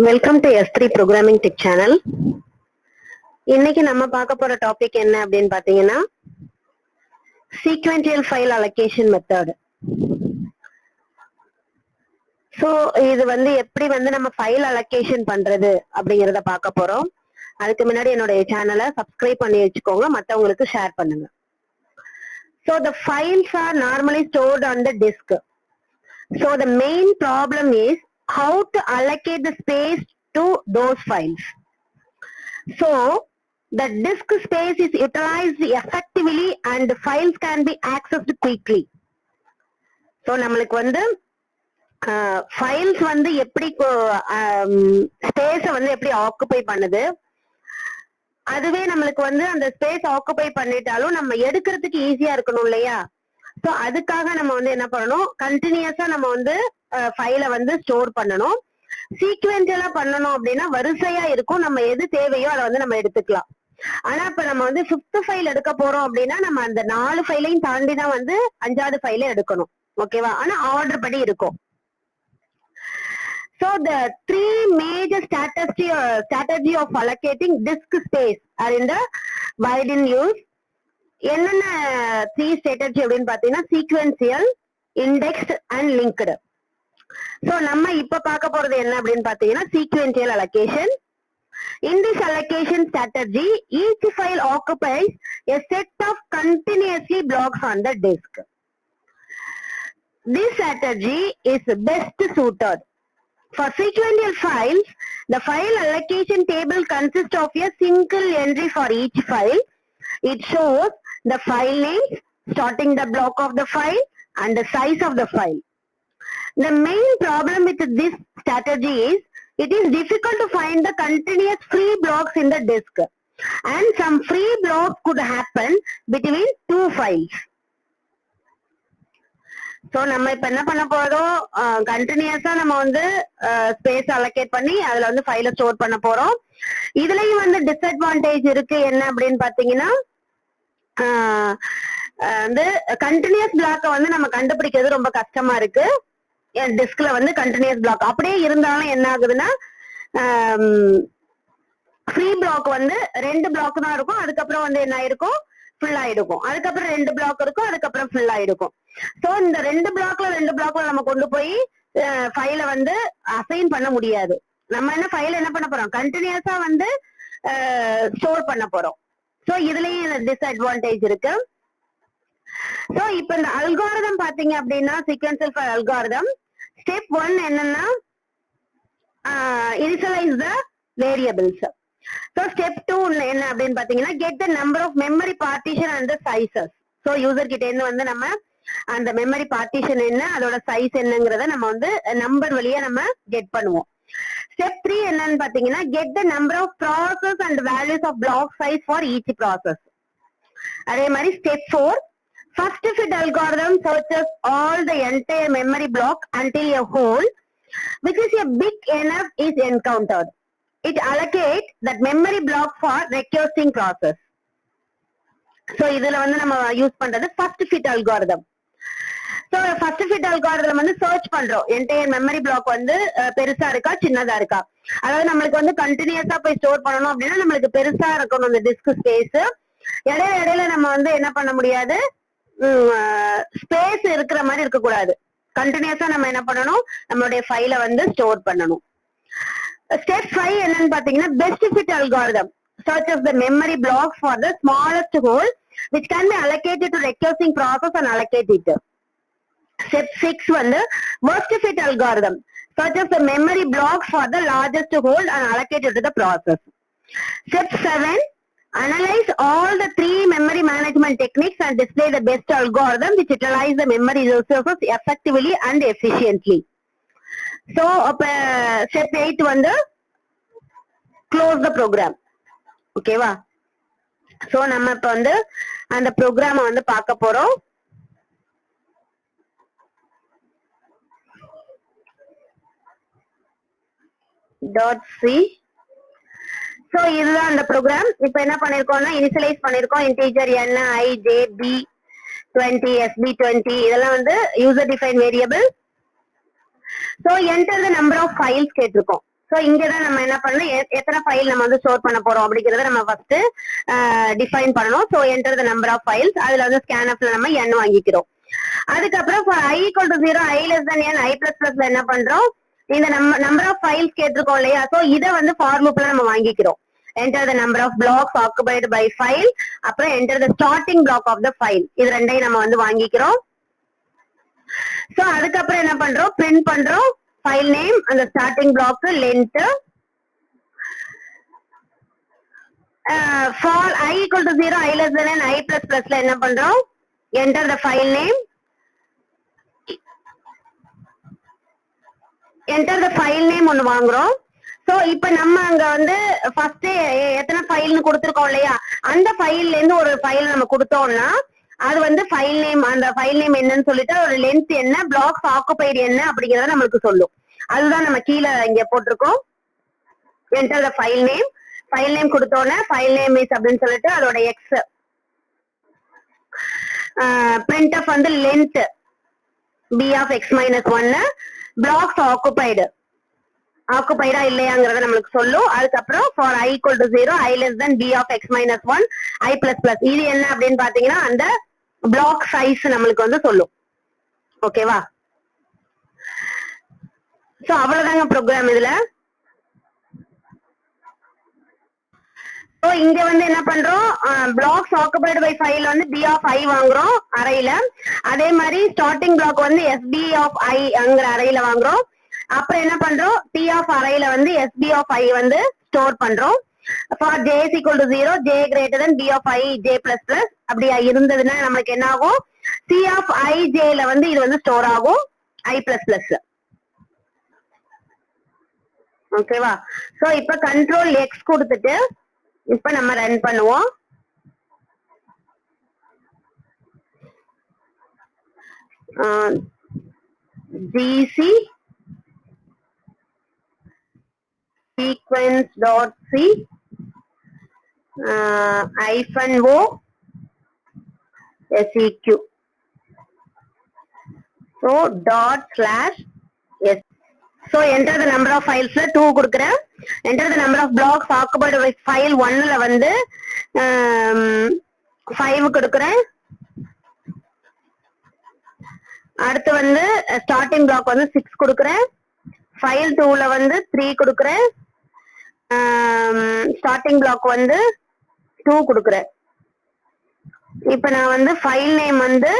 Welcome to S3 programming tech channel. இன்னைக்கு நம்ம பார்க்க போற டாபிக் என்ன அப்படின்னு பாத்தீங்கன்னா Sequential File Allocation Method. So இது எப்படி நம்ம ஃபைல் அலோகேஷன் பண்றது அப்படிங்கறத பார்க்க போறோம். அதுக்கு முன்னாடி என்னுடைய சேனலை சப்ஸ்கிரைப் பண்ணி வச்சுக்கோங்க, மற்றவங்களுக்கு ஷேர் பண்ணுங்க. So the files are normally stored on the disk. So the main problem is how to allocate the space to those files. So the disk space is utilized effectively and files can be accessed quickly. So நம்மளுக்கு files எப்படி ஸ்பேஸ எப்படி occupy பண்ணுது, அதுவே நம்மளுக்கு அந்த space occupy பண்ணிட்டாலும் நம்ம எடுக்கிறதுக்கு ஈஸியா இருக்கணும் இல்லையா? சோ அதுக்காக நம்ம என்ன பண்ணணும், கண்டினியூஸா நம்ம ஃபைலை ஸ்டோர் பண்ணணும். சீக்வென்ஷியலா பண்ணணும் அப்படின்னா வரிசையா இருக்கும், நம்ம எது தேவையோ அதை நம்ம எடுத்துக்கலாம். ஆனா இப்ப நம்ம 5th ஃபைல் எடுக்க போறோம் அப்படின்னா நம்ம அந்த 4 ஃபைலையும் தாண்டி தான் 5வது ஃபைலை எடுக்கணும், ஓகேவா? ஆனா ஆர்டர் படி இருக்கும். So the three major strategy of allocating disk space are in the wide in use. என்னென்ன 3 strategy அப்படின்னு பாத்தீங்கன்னா sequential, indexed and linked. So நம்ம இப்ப பார்க்க போறது என்ன அப்படின்னு பாத்தீங்கன்னா sequential allocation. In this allocation strategy, each file occupies a set of continuously blocks on the disk. This strategy is best suited for sequential files. The file allocation table consists of a single entry for each file. It shows the file names, starting the block of the file, and the size of the file. The main problem with this strategy is it is difficult to find the continuous free blocks in the disk, and some free blocks could happen between 2 files. So நம்ம இப்ப என்ன பண்ண போறோம், கண்டினியூஸா நம்ம space allocate பண்ணி அதுல ஃபைலை ஸ்டோர் பண்ண போறோம். இதுலயும் டிஸ்அட்வான்டேஜ் இருக்கு. என்ன அப்படின்னு பாத்தீங்கன்னா கண்டினியூஸ் பிளாக்க நம்ம கண்டுபிடிக்கிறது ரொம்ப கஷ்டமா இருக்கு. டிஸ்க்ல கண்டினியூஸ் பிளாக் அப்படியே இருந்தாலும் என்ன ஆகுதுன்னா ஃப்ரீ பிளாக் 2 பிளாக் தான் இருக்கும். அதுக்கப்புறம் என்ன ஆயிருக்கும், ஃபுல் ஆயிடுக்கும். அதுக்கப்புறம் 2 பிளாக் இருக்கும், அதுக்கப்புறம் ஃபுல் ஆயிடுக்கும். சோ இந்த 2 பிளாக்ல நம்ம கொண்டு போய் ஃபைலை அசைன் பண்ண முடியாது. நம்ம என்ன பண்ண போறோம், கண்டினியூஸா ஸ்டோர் பண்ண போறோம். சோ இதுலயும் டிஸ்அட்வான்டேஜ் இருக்கு. சோ இப்ப இந்த அல்காரிதம் பாத்தீங்க அப்படின்னா சீக்வென்ஷியல் ஃபைல் அல்காரிதம் ஸ்டெப் 1 என்னன்னா initialize the variables. So step 2 என்ன அப்படின்னு பாத்தீங்கன்னா get the number of memory partition and the sizes. So user கிட்ட இருந்து நம்ம அந்த மெமரி பார்ட்டிஷன் என்ன, அதோட சைஸ் என்னங்கறத நம்ம நம்பர் வழியா நம்ம கெட் பண்ணுவோம். ஸ்டெப் 3 என்னன்னு பாத்தீங்கன்னா get the number of process and values of block size for each process. அதே மாதிரி step 4 first fit algorithm searches all the entire memory block until a hole which is a big enough is encountered. It allocates that memory block for recursing process. So இதுல நம்ம use பண்றது first fit algorithm. So first fit algorithm search பண்றோம் entire memory block பெருசா இருக்கா சின்னதா இருக்கா. அதாவது நம்மளுக்கு கண்டினியூஸா போய் ஸ்டோர் பண்ணணும் அப்படின்னா நம்மளுக்கு பெருசா இருக்கணும் அந்த டிஸ்க் ஸ்பேஸ். இடையில நம்ம என்ன பண்ண முடியாது, ஸ்பேஸ் இருக்கிற மாதிரி இருக்க கூடாது. கண்டினியூஸா நம்ம என்ன பண்ணணும், நம்மளுடைய ஃபைலை ஸ்டோர் பண்ணணும். ஸ்டெப் 5 என்னன்னு பாத்தீங்கன்னா best fit algorithm searches the memory block for the smallest hole which can be allocated to recursing process and allocate it. Step 6 worst fit algorithm searches the memory block for the largest hole and allocate it to the process. Step 7 analyze all the 3 memory management techniques and display the best algorithm which utilize the memory resources effectively and efficiently. So step 8 close the program. ஓகேவா? So நம்ம இப்ப அந்த ப்ரோக்ராம பார்க்க போறோம். .c. So இதுதான் அந்த program. இப்ப என்ன பண்ணிருக்கோம்னா இனிஷியலைஸ் பண்ணிருக்கோம். Integer n, i, j, b, 20, sb 20 இதெல்லாம் user define variable. So enter the number of files கேட்டிருக்கோம். சோ இங்கதான் நம்ம என்ன பண்ணணும், எத்தனை ஃபைல் நம்ம வந்து ஸ்டோர் பண்ண போறோம் அப்படிங்கறத நம்ம ஃபர்ஸ்ட் டிஃபைன் பண்ணணும். So enter the number of files, அதுல வந்து ஸ்கேன்எஃப்ல நம்ம n வாங்கிக்கிறோம். அதுக்கப்புறம் i equal to 0, i less than n, i plus plusல என்ன பண்றோம், இந்த நம்பர் ஆஃப் ஃபைல்ஸ் கேட்டிருக்கோம் இல்லையா, சோ இத வந்து ஃபார் லூப்ல நம்ம வாங்கிக்கிறோம். enter the number of blocks occupied by file, அப்புறம் enter the starting block of the file, இது ரெண்டையும் நம்ம வந்து வாங்கிக்கிறோம். சோ அதுக்கப்புறம் என்ன பண்றோம், பிரிண்ட் பண்றோம் ஃபைல் நேம், அந்த starting block, length. for i equal to 0, i less than n, i plus plusல என்ன பண்றோம், enter the file name, enter the file name ஒன்னு வாங்குறோம். சோ இப்ப நம்ம அங்க வந்து ஃபர்ஸ்ட் எத்தனை ஃபைல்னு கொடுத்திருக்கோம் இல்லையா, அந்த ஃபைல்ல இருந்து ஒரு ஃபைல் நம்ம கொடுத்தோம்னா அது வந்து ஃபைல் நேம், அந்த ஃபைல் நேம் என்னன்னு சொல்லிட்டு ஒரு லென்த் என்ன, பிளாக்ஸ் ஆக்குபைடு என்ன அப்படிங்கறத நம்மளுக்கு சொல்லும். அதுதான் நம்ம கீழே இங்க போட்டிருக்கோம். enter the file name, file name கொடுத்தோம்னா ஃபைல் நேம் இஸ் அப்படின்னு சொல்லிட்டு அதோட எக்ஸ், printf வந்து length b of x minus 1, blocks occupied ஆக்குபைடா இல்லையாங்கிறத நம்மளுக்கு சொல்லும். அதுக்கப்புறம் for i equal to 0, i less than b of x minus 1, i plus plus, இது என்ன அப்படின்னு பாத்தீங்கன்னா அந்த பிளாக் சைஸ் நம்மளுக்கு வந்து சொல்லும். ஓகேவா? சோ அவ்வளவுதாங்க ப்ரோக்ராம் இதுல. சோ இங்க வந்து என்ன பண்றோம், blocks occupied by file வந்து b of i வாங்குறோம் அறையில. அதே மாதிரி ஸ்டார்டிங் பிளாக் வந்து sb of i அங்கிற அறையில வாங்குறோம். அப்புறம் என்ன பண்றோம், t of அறையில வந்து sb of i வந்து ஸ்டோர் பண்றோம். for j is equal to 0, j greater than b of i, j plus plus அப்படியா இருந்ததுன்னா நமக்கு என்ன ஆகும், c of i j ல வந்து இது வந்து ஸ்டோர் ஆகும் i plus plus. ஓகேவா? சோ இப்ப கண்ட்ரோல் x கொடுத்துட்டு இப்ப நம்ம ரன் பண்ணுவோம். gc sequence.c -o seq, so ./s. so enter the number of files 2 கொடுக்கிறேன். enter the number of blocks occupied by file 1ல வந்து 5 கொடுக்கிறேன். அடுத்து வந்து ஸ்டார்டிங் பிளாக் வந்து 6 கொடுக்கிறேன். ஃபைல் 2ல வந்து 3 கொடுக்கிறேன். ஸ்டார்டிங் பிளாக் வந்து 2 கொடுக்கிறேன். இப்ப நான் வந்து ஃபைல் நேம் வந்து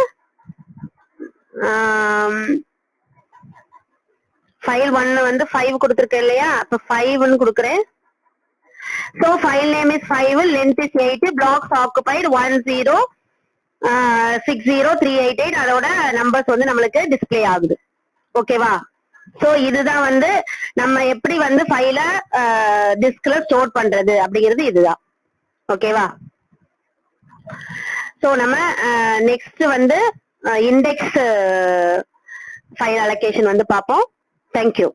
ஃபைல் 1 வந்து 5 கொடுத்திருக்கேன் இல்லையா, அப்ப 5ன்னு கொடுக்கிறேன். so file name is 5, length is 8, blocks occupied 1060388, அதோட நம்பர்ஸ் வந்து நம்மளுக்கு டிஸ்ப்ளே ஆகுது. ஓகேவா? சோ இதுதான் வந்து நம்ம எப்படி வந்து ஃபைல டிஸ்க்ல ஸ்டோர் பண்றது அப்படிங்கிறது இதுதான். ஓகேவா? சோ நம்ம நெக்ஸ்ட் வந்து இண்டெக்ஸ் ஃபைல் அலோகேஷன் வந்து பார்ப்போம். தேங்க்யூ.